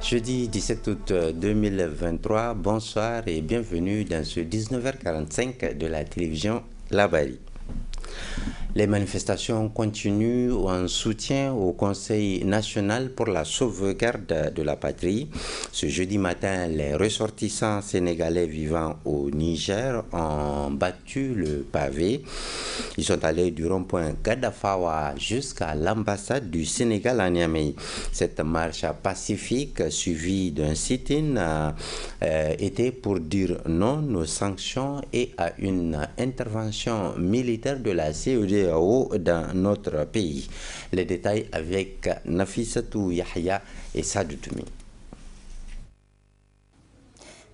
Jeudi 17 août 2023, bonsoir et bienvenue dans ce 19h45 de la télévision La Bali. Les manifestations continuent en soutien au Conseil national pour la sauvegarde de la patrie. Ce jeudi matin, les ressortissants sénégalais vivant au Niger ont battu le pavé. Ils sont allés du rond-point Gadafawa jusqu'à l'ambassade du Sénégal à Niamey. Cette marche pacifique suivie d'un sit-in était pour dire non aux sanctions et à une intervention militaire de la CEDEAO dans notre pays. Les détails avec Nafissatou Yahya et Sadou Toumi.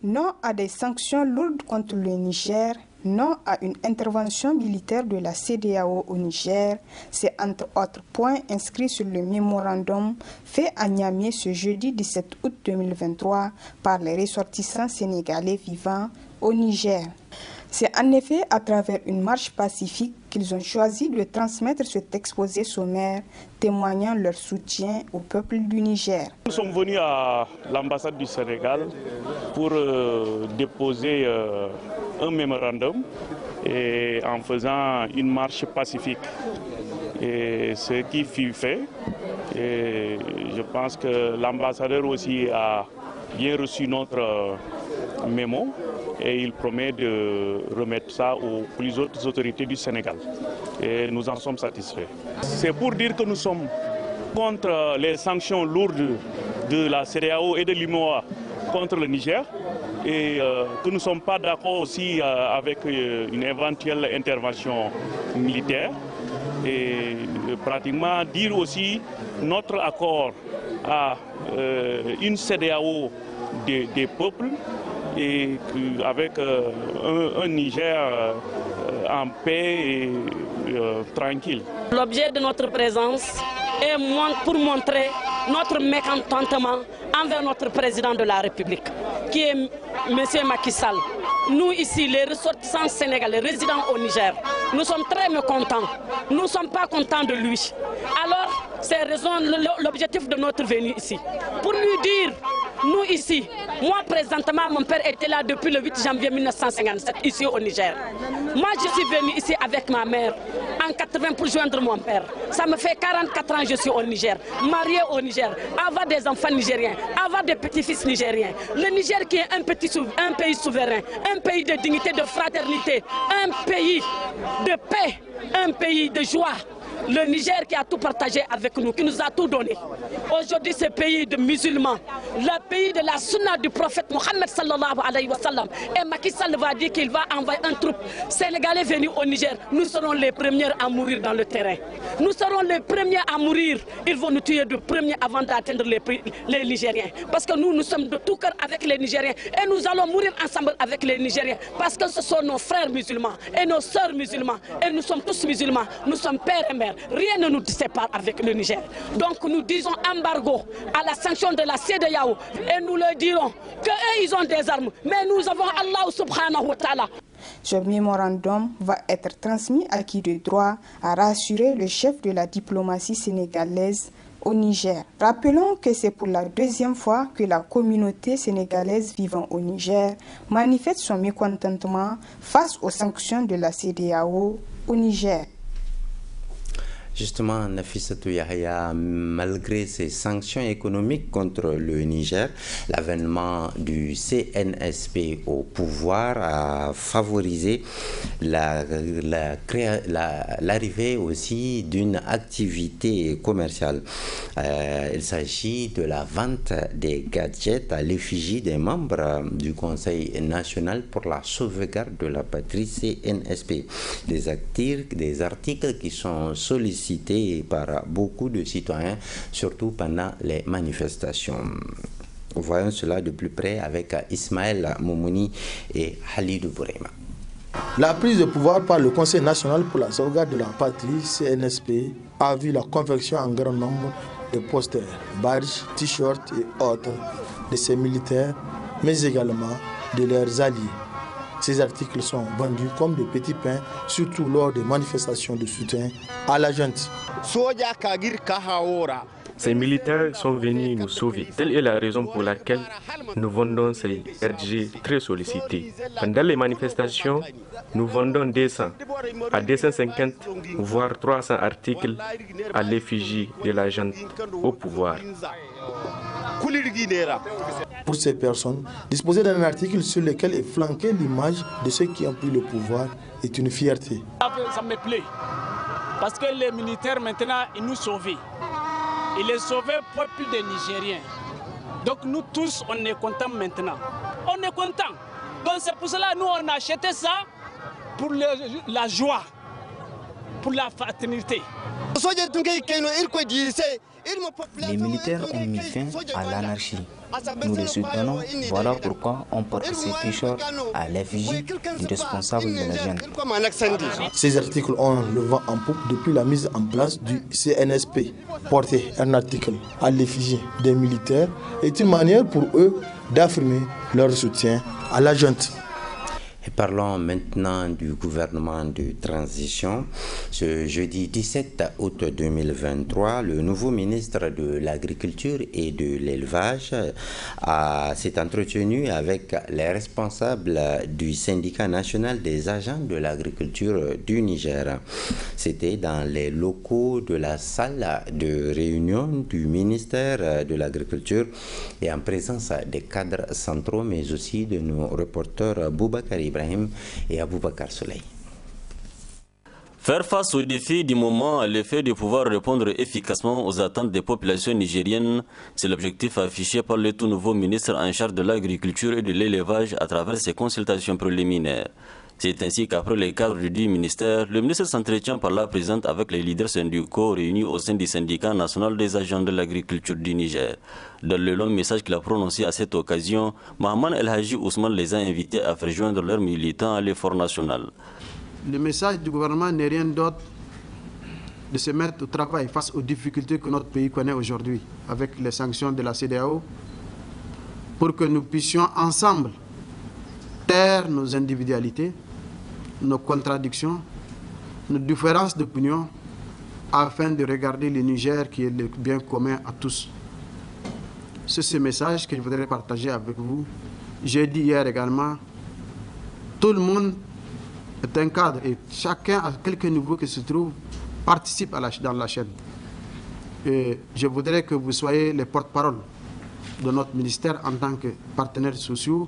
Non à des sanctions lourdes contre le Niger, non à une intervention militaire de la CEDEAO au Niger, c'est entre autres points inscrits sur le mémorandum fait à Niamey ce jeudi 17 août 2023 par les ressortissants sénégalais vivant au Niger. C'est en effet à travers une marche pacifique qu'ils ont choisi de transmettre cet exposé sommaire témoignant leur soutien au peuple du Niger. Nous sommes venus à l'ambassade du Sénégal pour déposer un mémorandum et en faisant une marche pacifique. Et ce qui fut fait, et je pense que l'ambassadeur aussi a bien reçu notre mémo. Et il promet de remettre ça aux plus hautes autorités du Sénégal. Et nous en sommes satisfaits. C'est pour dire que nous sommes contre les sanctions lourdes de la CEDEAO et de l'UMOA contre le Niger et que nous ne sommes pas d'accord aussi avec une éventuelle intervention militaire. Et pratiquement dire aussi notre accord à une CEDEAO des peuples et avec un Niger en paix et tranquille. L'objet de notre présence est pour montrer notre mécontentement envers notre président de la République, qui est M. Macky Sall. Nous ici, les ressortissants sénégalais résidant au Niger, nous sommes très mécontents. Nous ne sommes pas contents de lui. Alors, c'est l'objectif de notre venue ici. Pour lui dire, nous ici, moi présentement, mon père était là depuis le 8 janvier 1957, ici au Niger. Moi, je suis venu ici avec ma mère en 80 pour joindre mon père. Ça me fait 44 ans que je suis au Niger, marié au Niger, avoir des enfants nigériens, avoir des petits-fils nigériens. Le Niger qui est un pays souverain, un pays de dignité, de fraternité, un pays de paix, un pays de joie. Le Niger qui a tout partagé avec nous, qui nous a tout donné. Aujourd'hui, ce pays de musulmans, le pays de la sunna du prophète Mohammed sallallahu alayhi wa sallam. Et Macky Sall va dire qu'il va envoyer un troupe sénégalais venu au Niger. Nous serons les premiers à mourir dans le terrain. Nous serons les premiers à mourir. Ils vont nous tuer de premiers avant d'atteindre les Nigériens. Parce que nous sommes de tout cœur avec les Nigériens. Et nous allons mourir ensemble avec les Nigériens. Parce que ce sont nos frères musulmans et nos sœurs musulmans. Et nous sommes tous musulmans. Nous sommes père et mère. Rien ne nous sépare avec le Niger. Donc nous disons embargo à la sanction de la CEDEAO et nous leur dirons qu'eux ils ont des armes, mais nous avons Allah subhanahu wa ta'ala. Ce mémorandum va être transmis à qui de droit, a rassuré le chef de la diplomatie sénégalaise au Niger. Rappelons que c'est pour la deuxième fois que la communauté sénégalaise vivant au Niger manifeste son mécontentement face aux sanctions de la CEDEAO au Niger. Justement, Nafissatou Yahya, malgré ces sanctions économiques contre le Niger, l'avènement du CNSP au pouvoir a favorisé l'arrivée aussi d'une activité commerciale. Il s'agit de la vente des gadgets à l'effigie des membres du Conseil national pour la sauvegarde de la patrie CNSP. Des articles qui sont sollicités par beaucoup de citoyens, surtout pendant les manifestations. Voyons cela de plus près avec Ismaël Moumouni et Halidou Bourema. La prise de pouvoir par le Conseil national pour la sauvegarde de la patrie, CNSP, a vu la confection en grand nombre de posters, badges, t-shirts et autres de ces militaires, mais également de leurs alliés. Ces articles sont vendus comme des petits pains, surtout lors des manifestations de soutien à la junte. Ces militaires sont venus nous sauver. Telle est la raison pour laquelle nous vendons ces RG très sollicités. Pendant les manifestations, nous vendons 200 à 250, voire 300 articles à l'effigie de la junte au pouvoir. Pour ces personnes, disposer d'un article sur lequel est flanquée l'image de ceux qui ont pris le pouvoir est une fierté. Ça me plaît, parce que les militaires maintenant, ils nous sauvent. Ils les sauvent peuple des Nigériens. Donc nous tous, on est contents maintenant. On est contents. Donc c'est pour cela que nous, on a acheté ça pour la joie, pour la fraternité. Les militaires ont mis fin à l'anarchie. Nous les soutenons, voilà pourquoi on porte ces t-shirts à l'effigie du responsable de la junte. Ces articles ont le vent en poupe depuis la mise en place du CNSP. Porter un article à l'effigie des militaires est une manière pour eux d'affirmer leur soutien à la junte. Et parlons maintenant du gouvernement de transition. Ce jeudi 17 août 2023, le nouveau ministre de l'Agriculture et de l'Élevage s'est entretenu avec les responsables du syndicat national des agents de l'agriculture du Niger. C'était dans les locaux de la salle de réunion du ministère de l'Agriculture et en présence des cadres centraux, mais aussi de nos reporters Boubacar Ibrahim et Aboubakar Soleil. Faire face aux défis du moment, le fait de pouvoir répondre efficacement aux attentes des populations nigériennes, c'est l'objectif affiché par le tout nouveau ministre en charge de l'agriculture et de l'élevage à travers ses consultations préliminaires. C'est ainsi qu'après les cadres du ministère, le ministre s'entretient par la présente avec les leaders syndicaux réunis au sein du syndicat national des agents de l'agriculture du Niger. Dans le long message qu'il a prononcé à cette occasion, Mohamed El Haji Ousmane les a invités à faire joindre leurs militants à l'effort national. Le message du gouvernement n'est rien d'autre de se mettre au travail face aux difficultés que notre pays connaît aujourd'hui avec les sanctions de la CEDEAO pour que nous puissions ensemble taire nos individualités, nos contradictions, nos différences d'opinion afin de regarder le Niger qui est le bien commun à tous. C'est ce message que je voudrais partager avec vous. J'ai dit hier également, tout le monde est un cadre et chacun à quelque niveau que se trouve participe dans la chaîne. Et je voudrais que vous soyez les porte-parole de notre ministère en tant que partenaires sociaux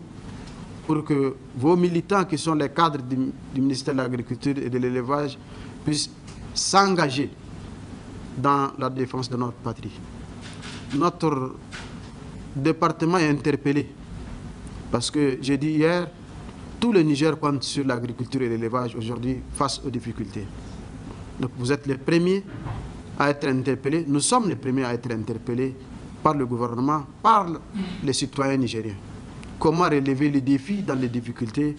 pour que vos militants qui sont les cadres du ministère de l'Agriculture et de l'Élevage puissent s'engager dans la défense de notre patrie. Notre département est interpellé parce que j'ai dit hier, tout le Niger compte sur l'agriculture et l'élevage aujourd'hui face aux difficultés. Donc vous êtes les premiers à être interpellés, nous sommes les premiers à être interpellés par le gouvernement, par les citoyens nigériens. Comment relever les défis dans les difficultés?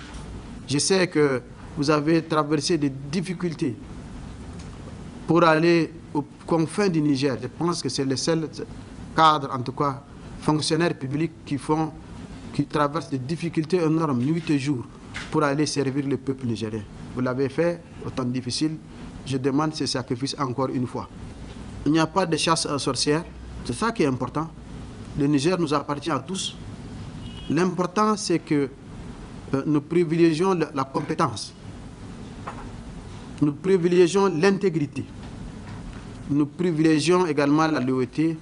Je sais que vous avez traversé des difficultés pour aller aux confins du Niger. Je pense que c'est les seuls cadres, en tout cas fonctionnaires publics, qui traversent des difficultés énormes, nuit et jour, pour aller servir le peuple nigérien. Vous l'avez fait au temps difficile. Je demande ces sacrifices encore une fois. Il n'y a pas de chasse aux sorcières. C'est ça qui est important. Le Niger nous appartient à tous. L'important, c'est que nous privilégions la compétence. Nous privilégions l'intégrité. Nous privilégions également la loyauté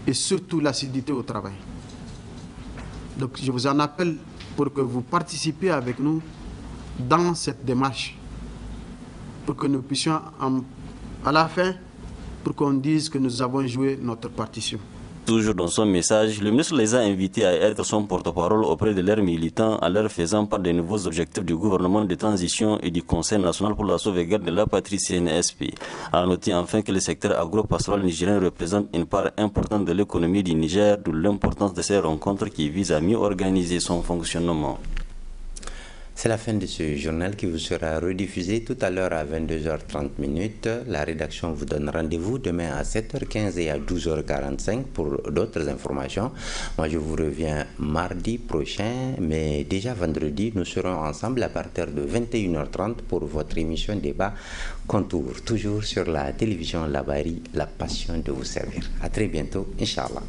et surtout l'assiduité au travail. Donc je vous en appelle pour que vous participiez avec nous dans cette démarche, pour que nous puissions, à la fin, pour qu'on dise que nous avons joué notre partition. Toujours dans son message, le ministre les a invités à être son porte-parole auprès de leurs militants en leur faisant part des nouveaux objectifs du gouvernement de transition et du Conseil national pour la sauvegarde de la patrie CNSP. A noter enfin que le secteur agro-pastoral nigérien représente une part importante de l'économie du Niger, d'où l'importance de ces rencontres qui visent à mieux organiser son fonctionnement. C'est la fin de ce journal qui vous sera rediffusé tout à l'heure à 22h30. La rédaction vous donne rendez-vous demain à 7h15 et à 12h45 pour d'autres informations. Moi, je vous reviens mardi prochain, mais déjà vendredi, nous serons ensemble à partir de 21h30 pour votre émission Débat Contour, toujours sur la télévision Labari, la passion de vous servir. À très bientôt, Inch'Allah.